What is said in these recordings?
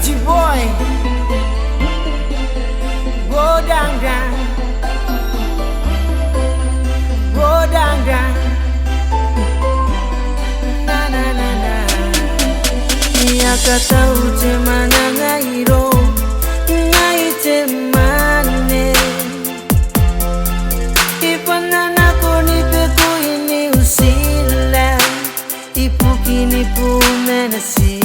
Teidy boy, go down, down, go down, down. Na na na na. Ya kata uje mana mairoum, ngaite mane. Ipanana ko ni beku ini usila, ipukini pu menasi.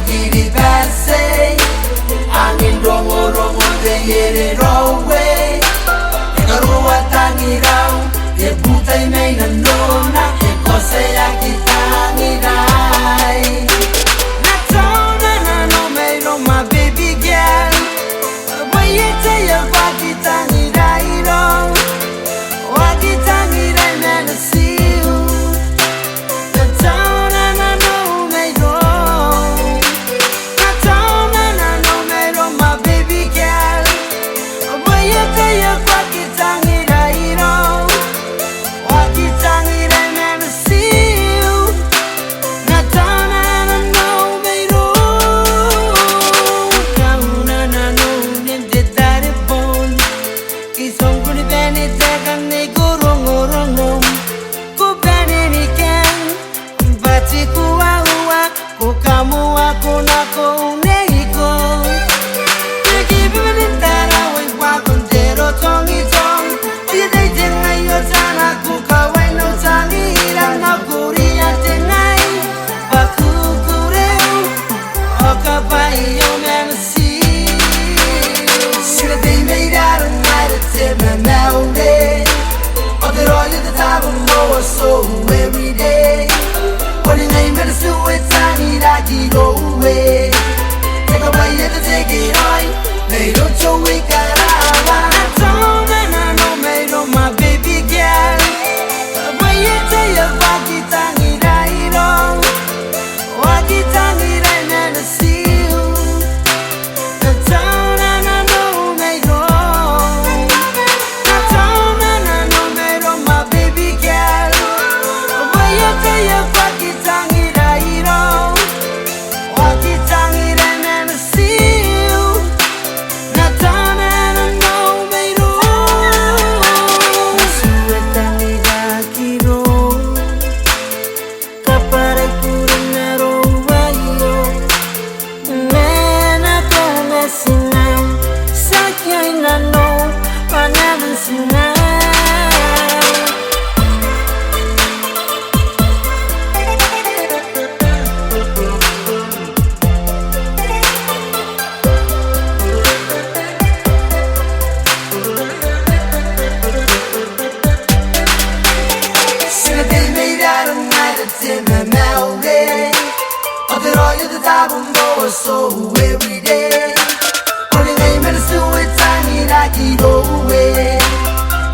Kiribati, angin rongo-rongo de yere rowe. Ekaruwa tangirau, ye butai mei na nona, ye kose ya kitangirai. Na taona na no mairoum, my baby girl. Boy ye te ya wa kitangirai ro, wa kitangirai na see you. Na taona na no mairoum. So every day, what do you mean to do it? Tiny like you go away. Take a bite to take it on. They don't show we got out. I told them I know mairoum, my baby girl. But you tell your body tiny right on. Walkie tiny right now to see you. I told them I know mairoum. I told them I know mairoum, my baby girl. So every day, only name and do it tiny like you go away.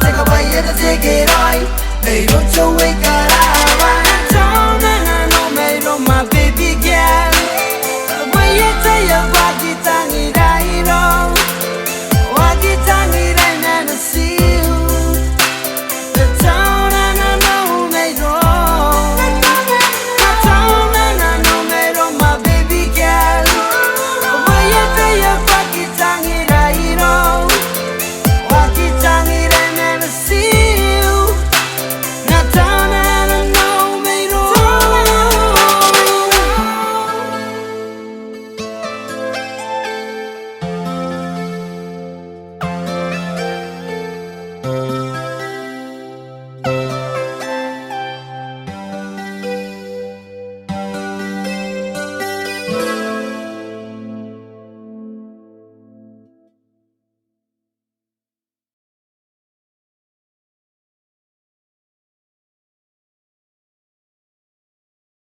Take a bite to take it on, they don't show we got out.